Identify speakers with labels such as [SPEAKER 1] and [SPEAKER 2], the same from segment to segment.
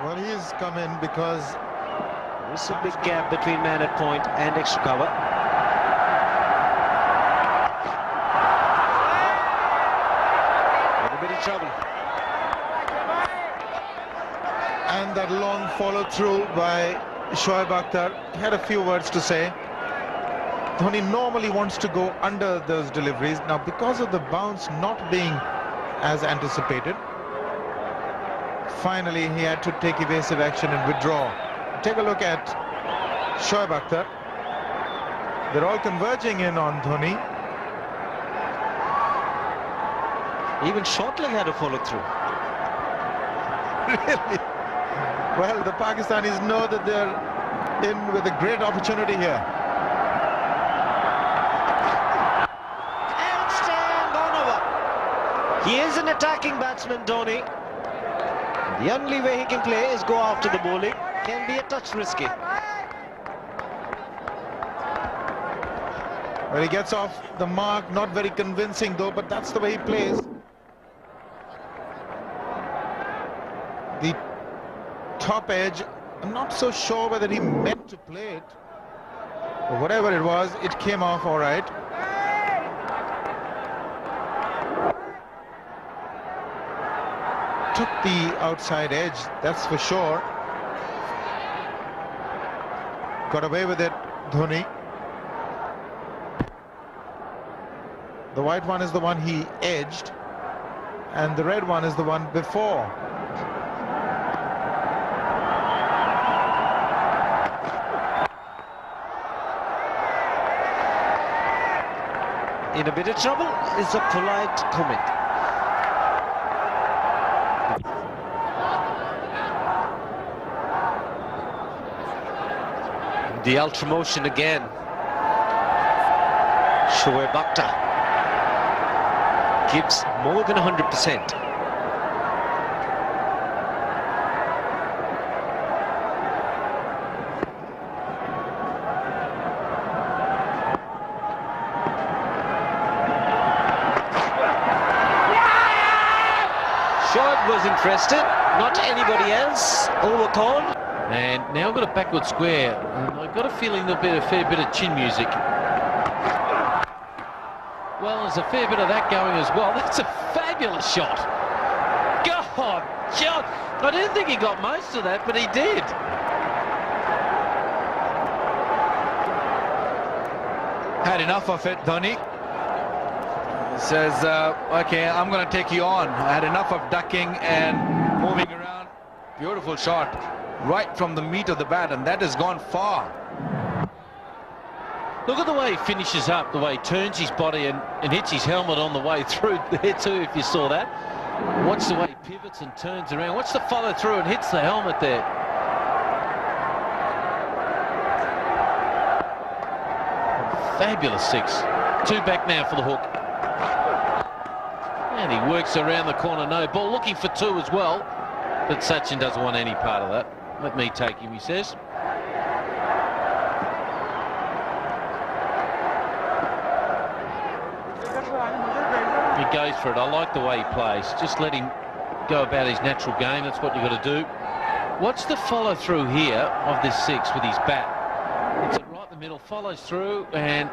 [SPEAKER 1] Well, he's come in because
[SPEAKER 2] there's a big gap between man at point and extra cover. In a bit of trouble.
[SPEAKER 1] And that long follow through by Shoaib Akhtar. He had a few words to say. Dhoni normally wants to go under those deliveries. Now, because of the bounce not being as anticipated, finally he had to take evasive action and withdraw. Take a look at Shoaib Akhtar. They're all converging in on Dhoni.
[SPEAKER 2] Even Shortleg had a follow through.
[SPEAKER 1] Really? Well, the Pakistanis know that they're in with a great opportunity here.
[SPEAKER 2] Handstand gone over. He is an attacking batsman, Dhoni. The only way he can play is go after the bowling. Can be a touch risky.
[SPEAKER 1] Well, he gets off the mark, not very convincing though, but that's the way he plays. The top edge, I'm not so sure whether he meant to play it. But whatever it was, it came off all right. Took the outside edge, that's for sure. Got away with it, Dhoni. The white one is the one he edged, and the red one is the one before.
[SPEAKER 2] In a bit of trouble is a polite comment. The ultra motion again. Shoaib Akhtar gives more than 100%. Shoaib was interested, not anybody else. Overcalled.
[SPEAKER 3] And now got a backward square, and I've got a feeling there'll be a fair bit of chin music. Well, there's a fair bit of that going as well. That's a fabulous shot. God, John, I didn't think he got most of that, but he did.
[SPEAKER 4] Had enough of it, Dhoni. Says, okay, I'm going to take you on. I had enough of ducking and moving around. Beautiful shot. Right from the meat of the bat, and that has gone far.
[SPEAKER 3] Look at the way he finishes up, the way he turns his body and hits his helmet on the way through there too, if you saw that. Watch the way he pivots and turns around. Watch the follow through and hits the helmet there. Fabulous six. Two back now for the hook. And he works around the corner, no ball, looking for two as well. But Sachin doesn't want any part of that. Let me take him, he says. He goes for it. I like the way he plays. Just let him go about his natural game. That's what you've got to do. Watch the follow through here of this six with his bat. It's right in the middle, follows through, and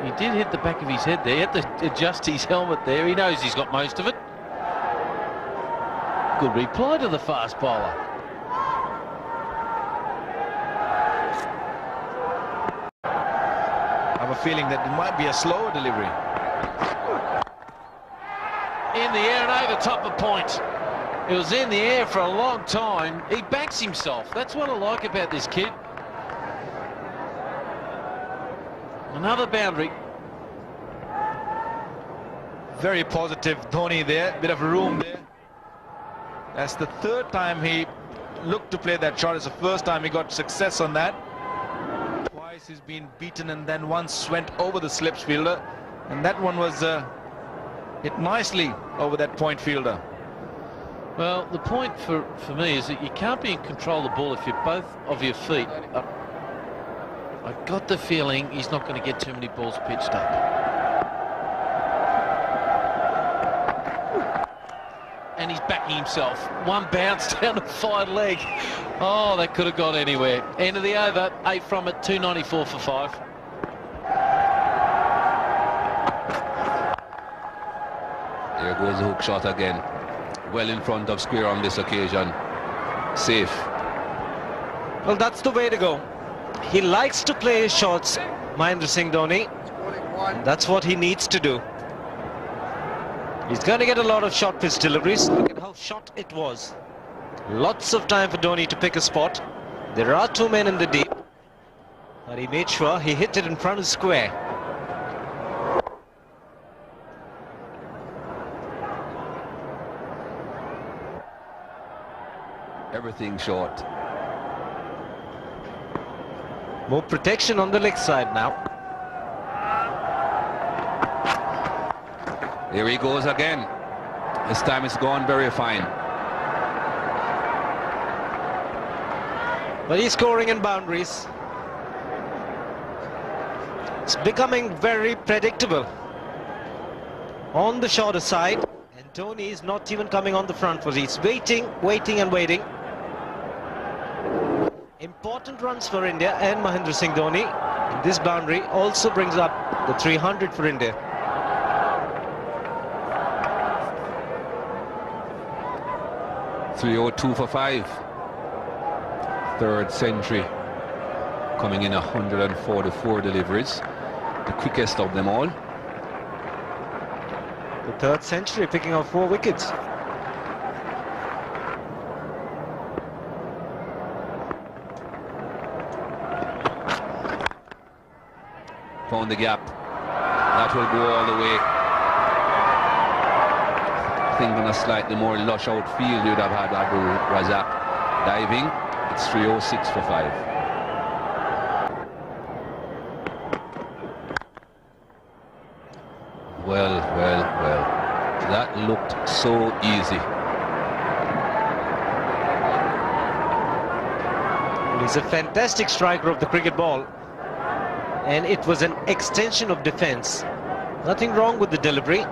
[SPEAKER 3] he did hit the back of his head there. He had to adjust his helmet there. He knows he's got most of it. Good reply to the fast bowler.
[SPEAKER 4] I have a feeling that it might be a slower delivery.
[SPEAKER 3] In the air and over top of point. It was in the air for a long time. He backs himself. That's what I like about this kid. Another boundary.
[SPEAKER 4] Very positive, Dhoni there. Bit of room there. That's the third time he looked to play that shot. It's the first time he got success on that. Twice he's been beaten, and then once went over the slips fielder, and that one was hit nicely over that point fielder.
[SPEAKER 3] Well, the point for me is that you can't be in control of the ball if you're both of your feet. I got the feeling he's not going to get too many balls pitched up. And he's back himself. One bounce down the fine leg. Oh, that could have gone anywhere. End of the over, 8 from it, 294 for 5.
[SPEAKER 5] There goes the hook shot again. Well in front of square on this occasion. Safe.
[SPEAKER 2] Well, that's the way to go. He likes to play his shots, Mahendra Singh Dhoni. And that's what he needs to do. He's going to get a lot of short pitch deliveries. Look at how short it was. Lots of time for Dhoni to pick a spot. There are 2 men in the deep. But he made sure he hit it in front of square.
[SPEAKER 5] Everything short.
[SPEAKER 2] More protection on the leg side now.
[SPEAKER 5] Here he goes again. This time it's gone very fine.
[SPEAKER 2] But he's scoring in boundaries. It's becoming very predictable. On the shorter side, and Dhoni is not even coming on the front foot. He's waiting, waiting and waiting. Important runs for India and Mahendra Singh Dhoni. And this boundary also brings up the 300 for India.
[SPEAKER 5] .302 for 5. Third century. Coming in 144 deliveries. The quickest of them all.
[SPEAKER 2] The third century, picking up 4 wickets.
[SPEAKER 5] Found the gap. That will go all the way. I think on a slightly more lush outfield you'd have had Abu Razak diving. It's 306 for 5. Well. That looked so easy.
[SPEAKER 2] He's a fantastic striker of the cricket ball. And it was an extension of defense. Nothing wrong with the delivery.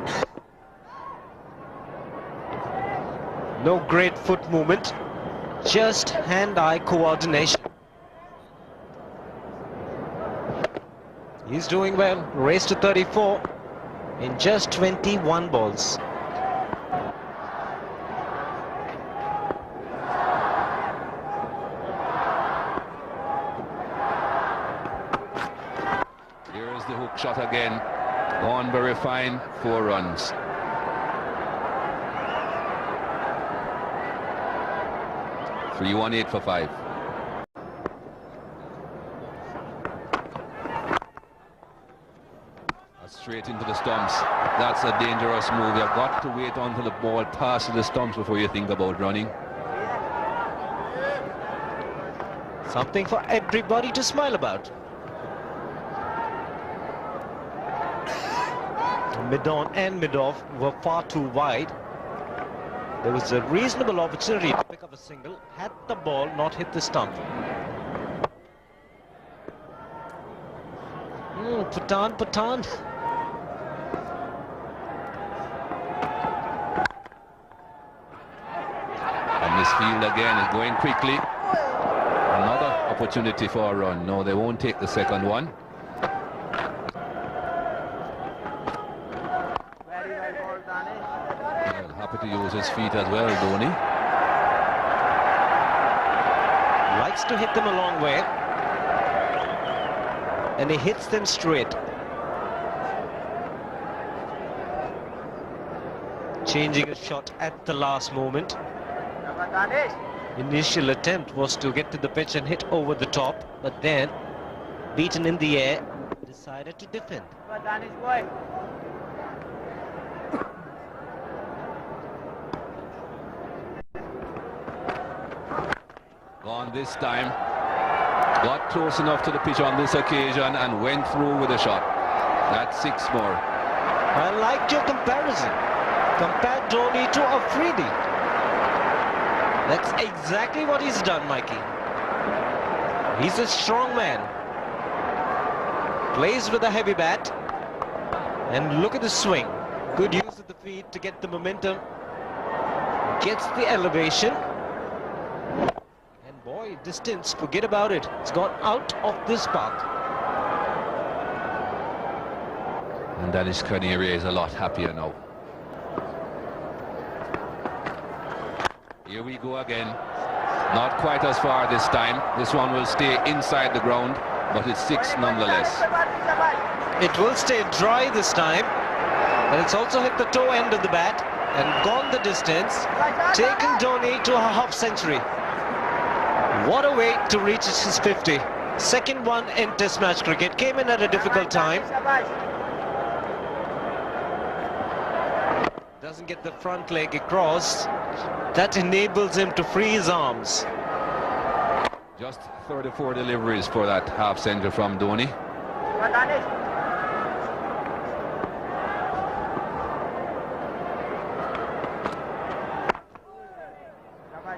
[SPEAKER 2] No great foot movement, just hand-eye coordination. He's doing well. Race to 34 in just 21 balls.
[SPEAKER 5] Here's the hook shot again. Gone very fine. 4 runs. .318 for 5. Straight into the stumps. That's a dangerous move. You've got to wait until the ball passes the stumps before you think about running.
[SPEAKER 2] Something for everybody to smile about. Mid-on and mid-off were far too wide. There was a reasonable opportunity to pick up a single had the ball not hit the stump. Pathan.
[SPEAKER 5] And misfield again is going quickly. Another opportunity for a run. No, they won't take the second one. Well, happy to use his feet as well, Dhoni.
[SPEAKER 2] Likes to hit them a long way. And he hits them straight. Changing a shot at the last moment. Initial attempt was to get to the pitch and hit over the top, but then, beaten in the air, decided to defend.
[SPEAKER 5] Gone this time. Got close enough to the pitch on this occasion and went through with a shot. That's 6 more.
[SPEAKER 2] I liked your comparison. Compare Dhoni to Afridi. That's exactly what he's done, Mikey. He's a strong man. Plays with a heavy bat. And look at the swing. Good use of the feet to get the momentum. gets the elevation. And boy, distance, forget about it. It's gone out of this park.
[SPEAKER 5] And Danish Canary is a lot happier now. Here we go again. Not quite as far this time. This one will stay inside the ground, but it's 6 nonetheless.
[SPEAKER 2] It will stay dry this time, but it's also hit the toe end of the bat and gone the distance, taken Dhoni to a half century. What a way to reach his 50. Second one in Test match cricket. Came in at a difficult time. Doesn't get the front leg across. That enables him to free his arms.
[SPEAKER 5] Just 34 deliveries for that half century from Dhoni.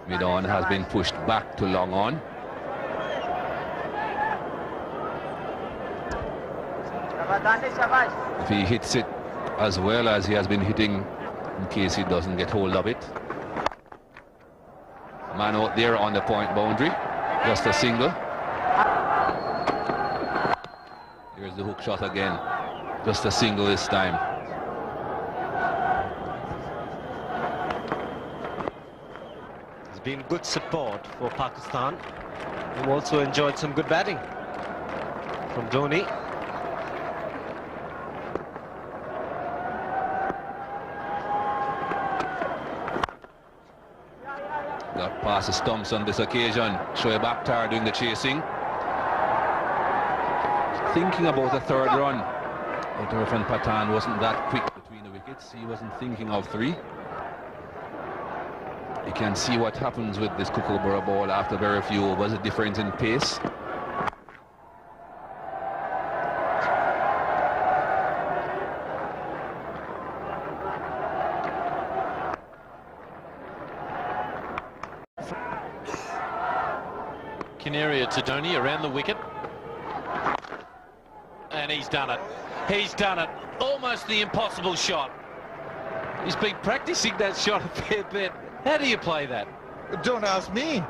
[SPEAKER 5] Mid-on has been pushed back to long on. If he hits it as well as he has been hitting, in case he doesn't get hold of it. Man out there on the point boundary, just a single. Here's the hook shot again, just a single this time.
[SPEAKER 2] There's been good support for Pakistan, who also enjoyed some good batting from Dhoni.
[SPEAKER 5] Got past the stumps on this occasion. Shoaib Akhtar doing the chasing. Thinking about the third run. But Irfan Pathan wasn't that quick between the wickets. He wasn't thinking of 3. You can see what happens with this Kookaburra ball after very few overs, a difference in pace.
[SPEAKER 3] Canaria to Dhoni around the wicket. And he's done it. He's done it. Almost the impossible shot. He's been practicing that shot a fair bit. How do you play that?
[SPEAKER 1] Don't ask me.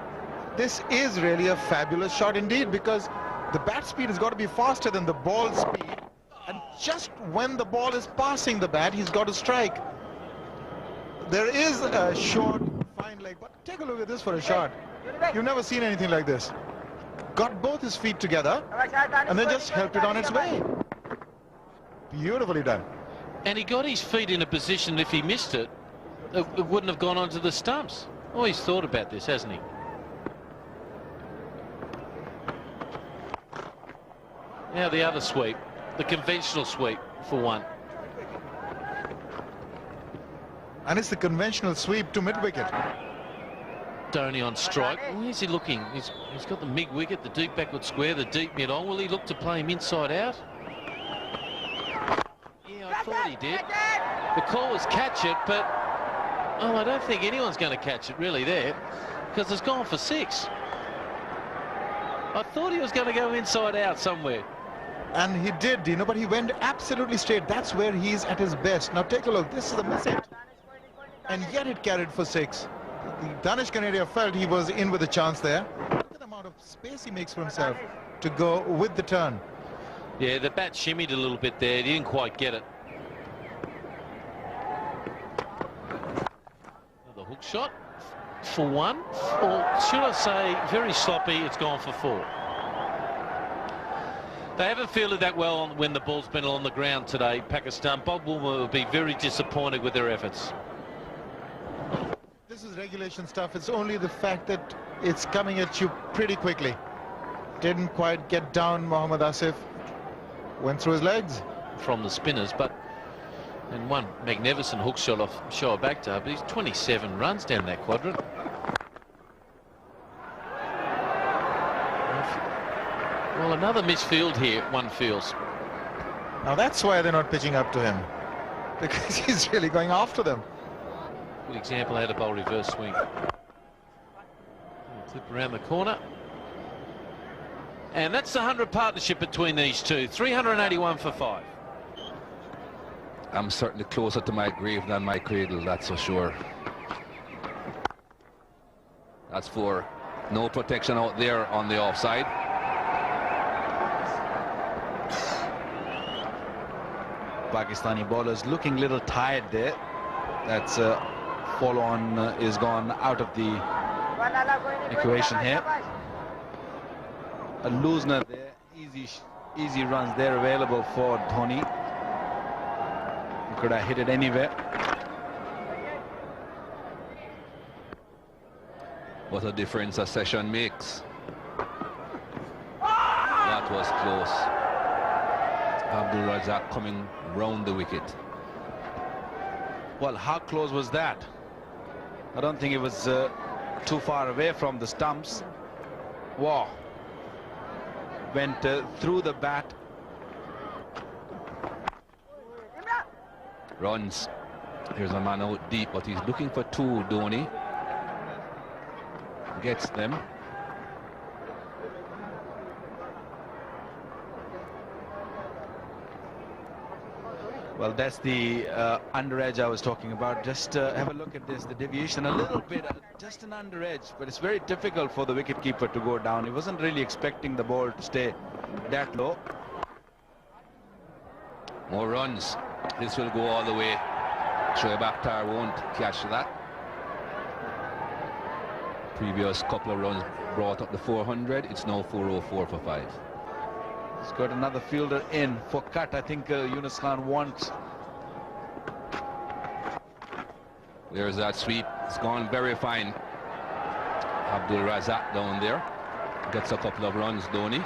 [SPEAKER 1] This is really a fabulous shot indeed, because the bat speed has got to be faster than the ball speed. And just when the ball is passing the bat, he's got to strike. There is a short, fine leg, but take a look at this for a shot. You've never seen anything like this. Got both his feet together and then just helped it on its way. Beautifully done.
[SPEAKER 3] And he got his feet in a position, if he missed it, it wouldn't have gone onto the stumps. Always thought about this, hasn't he? Now the other sweep, the conventional sweep for one.
[SPEAKER 1] And it's the conventional sweep to mid-wicket.
[SPEAKER 3] Dhoni on strike. Where's he looking? He's got the mid-wicket, the deep backward square, the deep mid-on. Will he look to play him inside out? Yeah, I thought he did. The call was catch it, but oh, I don't think anyone's going to catch it really there, because it's gone for 6. I thought he was going to go inside out somewhere.
[SPEAKER 1] And he did, Dino, but he went absolutely straight. That's where he's at his best. Now take a look. This is the miss hit. And yet it carried for 6. The Danish Canaria felt he was in with a chance there. Look at the amount of space he makes for himself to go with the turn.
[SPEAKER 3] Yeah, the bat shimmied a little bit there. He didn't quite get it. The hook shot for 1. Or should I say, very sloppy, it's gone for 4. They haven't fielded that well when the ball's been on the ground today, Pakistan. Bob Woolmer will be very disappointed with their efforts.
[SPEAKER 1] This is regulation stuff. It's only the fact that it's coming at you pretty quickly. Didn't quite get down. Mohammad Asif went through his legs.
[SPEAKER 3] From the spinners, and one magnificent hook shot off Shoaib Akhtar, but he's 27 runs down that quadrant. Well, another misfield here, one feels.
[SPEAKER 1] Now that's why they're not pitching up to him, because he's really going after them.
[SPEAKER 3] Good example how to bowl reverse swing. Clip around the corner. And that's the 100 partnership between these two. 381 for 5.
[SPEAKER 5] I'm certainly closer to my grave than my cradle, that's for sure. That's 4. No protection out there on the offside.
[SPEAKER 4] Pakistani bowlers looking a little tired there. That's follow-on is gone out of the equation here. A loosener there. Easy runs there available for Dhoni. He could have hit it anywhere.
[SPEAKER 5] What a difference a session makes. That was close. Abdul Razak coming round the wicket.
[SPEAKER 4] Well, how close was that? I don't think it was too far away from the stumps. Wow. Went through the bat.
[SPEAKER 5] Runs. Here's a man out deep, but he's looking for 2, Dhoni. Gets them.
[SPEAKER 4] Well, that's the under edge I was talking about. Just have a look at this. The deviation a little bit, just an under edge, but it's very difficult for the wicketkeeper to go down. He wasn't really expecting the ball to stay that low.
[SPEAKER 5] More runs. This will go all the way. Shoaib Akhtar won't catch that. Previous couple of runs brought up the 400. It's now 404 for 5.
[SPEAKER 4] He's got another fielder in for cut. I think Yunus Khan wants.
[SPEAKER 5] There's that sweep. It's gone very fine. Abdul Razak down there. Gets a couple of runs, Dhoni.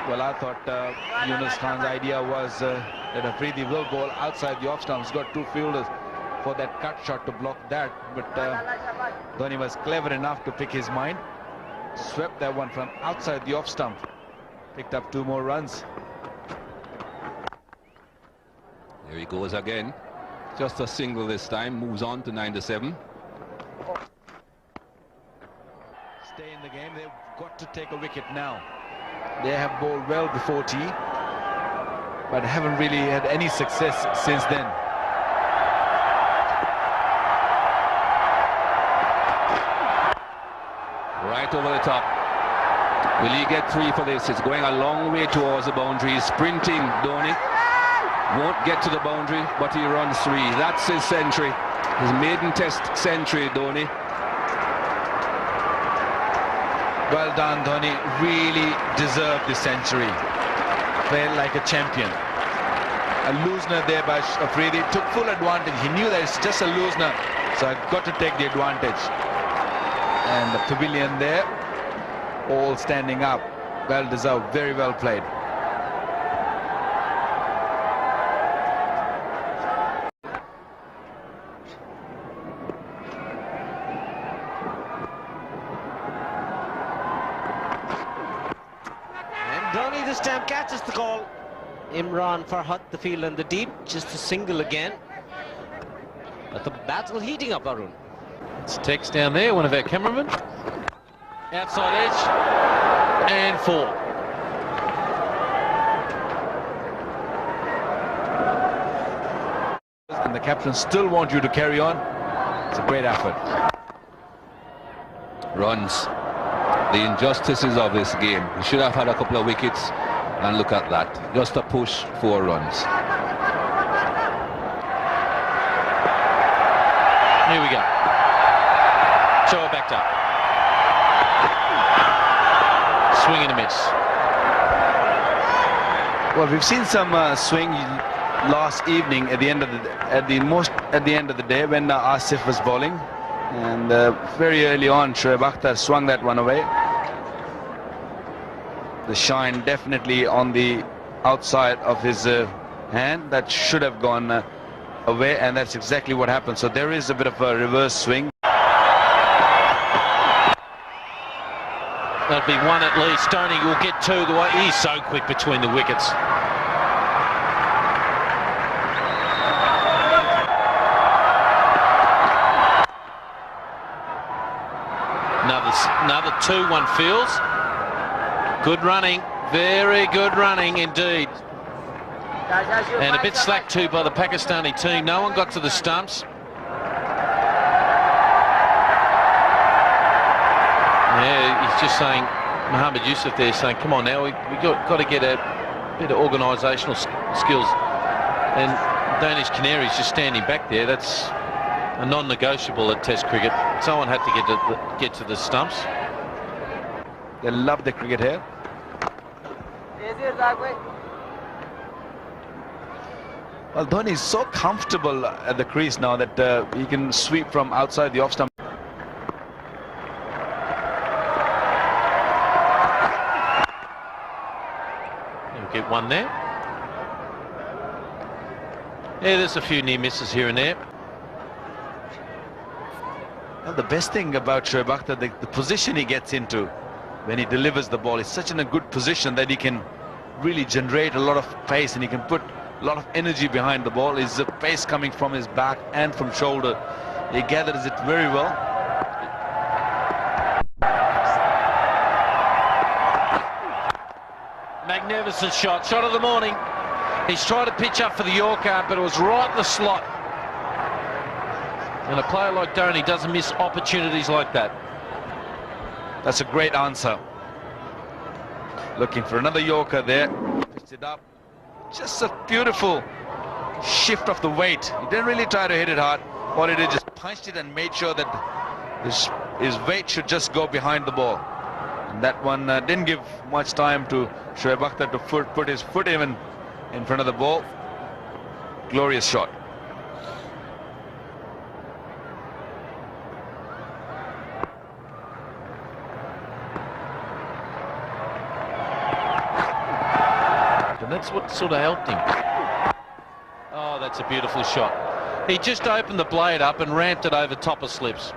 [SPEAKER 4] Well, I thought Yunus Khan's idea was that Afridi will bowl outside the off stump. He's got 2 fielders for that cut shot to block that. But Dhoni was clever enough to pick his mind. Swept that one from outside the off stump. Picked up 2 more runs.
[SPEAKER 5] There he goes again. Just a single this time. Moves on to 9-7.
[SPEAKER 4] Stay in the game. They've got to take a wicket now. They have bowled well before tea, but haven't really had any success since then.
[SPEAKER 5] Right over the top. Will he get 3 for this? It's going a long way towards the boundary. He's sprinting, Dhoni. Won't get to the boundary, but he runs 3. That's his century. His maiden test century, Dhoni.
[SPEAKER 4] Well done, Dhoni. Really deserved the century. Played like a champion. A loosener there by Afridi. Took full advantage. He knew that it's just a loosener, so I've got to take the advantage. And the pavilion there, all standing up. Well deserved. Very well played.
[SPEAKER 2] Dhoni this time catches the call. Imran Farhat the field and the deep, just a single again. But the battle heating up, Arun.
[SPEAKER 3] It's Tex down there, one of our cameramen. Outside edge and 4.
[SPEAKER 4] And the captain still wants you to carry on. It's a great effort.
[SPEAKER 5] Runs. The injustices of this game. He should have had a couple of wickets, and look at that. Just a push, 4 runs.
[SPEAKER 3] Here we go. Shoaib Akhtar. Swing and a miss.
[SPEAKER 4] Well, we've seen some swing last evening at the end of the day when Asif was bowling, and very early on Shoaib Akhtar swung that one away. The shine definitely on the outside of his hand. That should have gone away, and that's exactly what happened. So there is a bit of a reverse swing.
[SPEAKER 3] That'll be 1 at least. Stoney will get 2 the way. He's so quick between the wickets. Another 2 one feels. Good running, very good running indeed. And a bit slack too by the Pakistani team. No one got to the stumps. Yeah, he's just saying, Mohammed Yusuf there saying, come on now, we got to get a bit of organisational skills. And Danish Canary's just standing back there. That's a non-negotiable at Test cricket. Someone had to get to the stumps.
[SPEAKER 4] They love the cricket here. Well, Dhoni is so comfortable at the crease now that he can sweep from outside the off stump.
[SPEAKER 3] He'll get one there. Yeah, there's a few near misses here and there.
[SPEAKER 4] Well, the best thing about Shoaib Akhtar, the position he gets into when he delivers the ball is such in a good position that he can really generate a lot of pace, and he can put a lot of energy behind the ball. His pace coming from his back and from shoulder. He gathers it very well.
[SPEAKER 3] Magnificent shot of the morning. He's tried to pitch up for the Yorker, but it was right in the slot. And a player like Dhoni doesn't miss opportunities like that.
[SPEAKER 4] That's a great answer. Looking for another Yorker there. Pitched it up. Just a beautiful shift of the weight. He didn't really try to hit it hard. All he did just punched it and made sure that his weight should just go behind the ball. And that one didn't give much time to Shoaib Akhtar to put his foot even in front of the ball. Glorious shot.
[SPEAKER 3] And that's what sort of helped him. Oh, that's a beautiful shot. He just opened the blade up and ramped it over top of slips.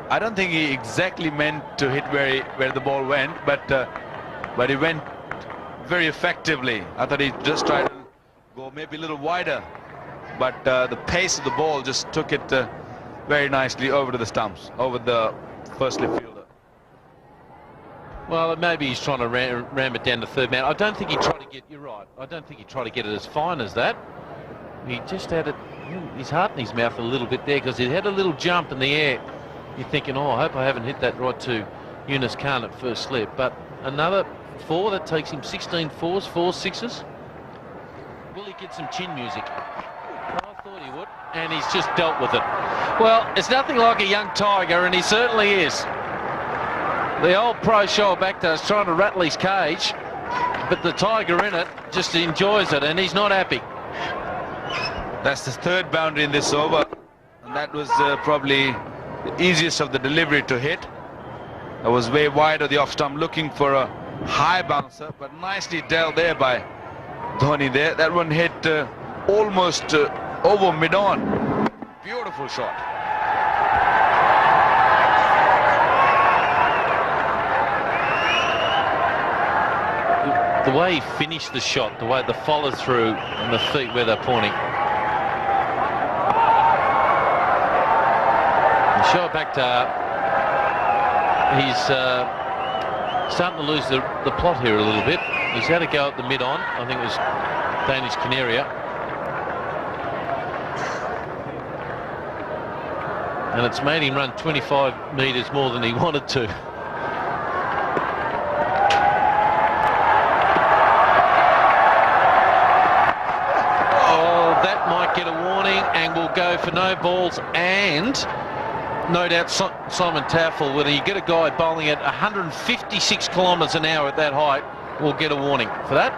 [SPEAKER 4] I don't think he exactly meant to hit where the ball went, but he went very effectively. I thought he just tried to go maybe a little wider, but the pace of the ball just took it very nicely over to the stumps, over the first slip fielder.
[SPEAKER 3] Well, maybe he's trying to ram it down the third man. I don't think he tried to get, you're right, I don't think he tried to get it as fine as that. He just had it, his heart in his mouth a little bit there, because he had a little jump in the air. You're thinking, oh, I hope I haven't hit that right to Yunus Khan at first slip. But another 4, that takes him 16 fours, 4 sixes. Will he get some chin music? Well, I thought he would, and he's just dealt with it. Well, it's nothing like a young tiger, and he certainly is. The old pro Shoaib Akhtar is trying to rattle his cage, but the tiger in it just enjoys it, and he's not happy.
[SPEAKER 4] That's the third boundary in this over, and that was probably the easiest of the delivery to hit. That was way wide of the off stump, looking for a high bouncer, but nicely dealt there by Dhoni there. That one hit almost over mid-on. Beautiful shot.
[SPEAKER 3] The way he finished the shot, the way the follow through and the feet where they're pointing. Shoaib Akhtar, he's starting to lose the plot here a little bit. He's had a go at the mid-on. I think it was Danish Canaria. And it's made him run 25 metres more than he wanted to. Oh, that might get a warning, and will go for no balls, and no doubt Simon Taffel, when you get a guy bowling at 156 kilometres an hour at that height, will get a warning for that.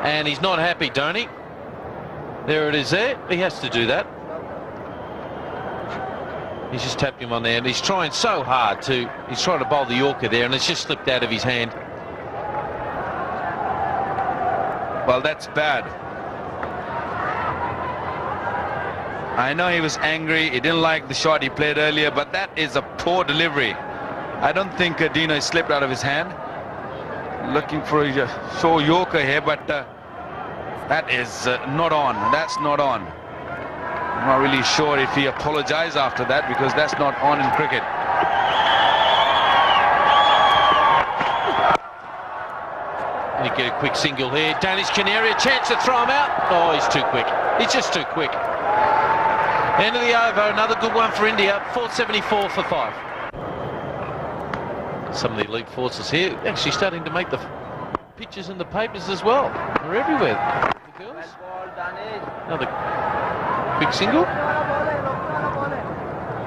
[SPEAKER 3] And he's not happy, Dhoni. There it is there. He has to do that. He's just tapped him on there, and he's trying so hard to... He's trying to bowl the Yorker there, and it's just slipped out of his hand.
[SPEAKER 4] Well, that's bad. I know he was angry, he didn't like the shot he played earlier, but that is a poor delivery. I don't think Dino slipped out of his hand. Looking for a show Yorker here, but that is not on. That's not on. I'm not really sure if he apologized after that, because that's not on in cricket.
[SPEAKER 3] get a quick single here. Danish Canary, a chance to throw him out. Oh, he's too quick. He's just too quick. End of the over, another good one for India. 474 for 5. Some of the elite forces here actually starting to make the pictures in the papers as well. They're everywhere. The girls. Another quick single.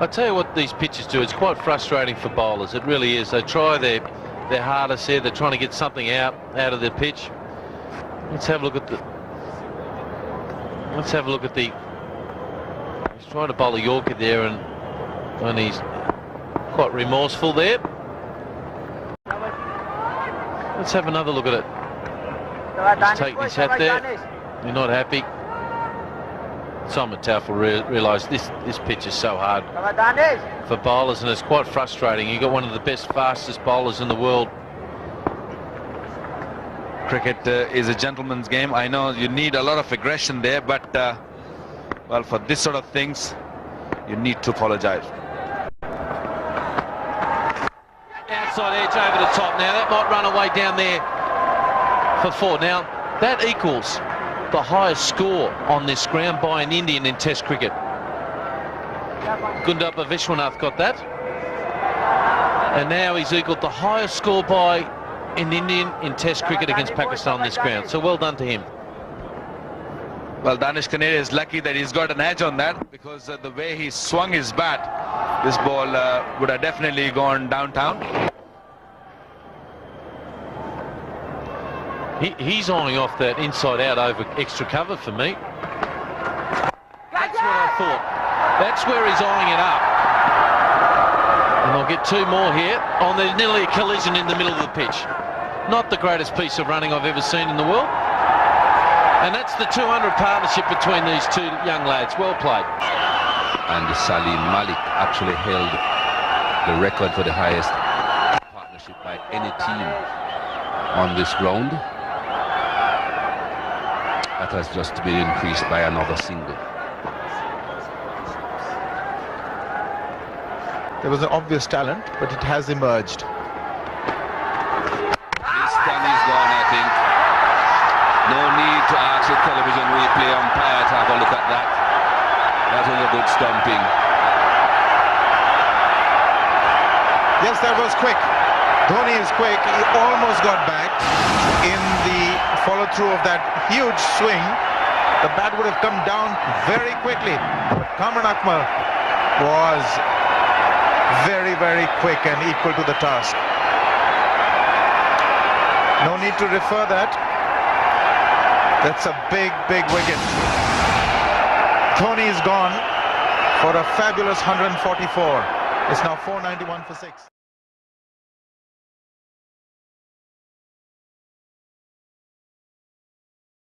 [SPEAKER 3] I tell you what these pitches do, it's quite frustrating for bowlers. It really is. They try their hardest here. They're trying to get something out of the pitch. Let's have a look at the. He's trying to bowl a Yorker there, and he's quite remorseful there. Let's have another look at it. He's taking his hat there. You're not happy. Simon Taufel realised this pitch is so hard for bowlers, and it's quite frustrating. You've got one of the best, fastest bowlers in the world.
[SPEAKER 4] Cricket is a gentleman's game. I know you need a lot of aggression there, but well, for this sort of things, you need to apologise.
[SPEAKER 3] Outside edge over the top now. That might run away down there for 4. Now, that equals the highest score on this ground by an Indian in Test cricket. Gundappa Vishwanath got that. And now he's equalled the highest score by an Indian in Test cricket against Pakistan on this ground. So well done to him.
[SPEAKER 4] Well, Danish Canary is lucky that he's got an edge on that, because the way he swung his bat, this ball would have definitely gone downtown.
[SPEAKER 3] He's eyeing off that inside out over extra cover for me. That's what I thought. That's where he's eyeing it up. And I'll get 2 more here. Oh, there's nearly a collision in the middle of the pitch. Not the greatest piece of running I've ever seen in the world. And that's the 200 partnership between these 2 young lads. Well played.
[SPEAKER 5] And Salim Malik actually held the record for the highest partnership by any team on this ground. That has just been increased by another single.
[SPEAKER 1] There was an obvious talent, but it has emerged.
[SPEAKER 5] This one is gone, I think. No need to ask the television replay umpire to have a look at that. That was a good stumping.
[SPEAKER 1] Yes, that was quick. Dhoni is quick. He almost got back in the follow-through of that huge swing. The bat would have come down very quickly. But Kamran Akmal was very, very quick and equal to the task. No need to refer that. That's a big, big wicket. Dhoni is gone for a fabulous 144. It's now 491 for 6.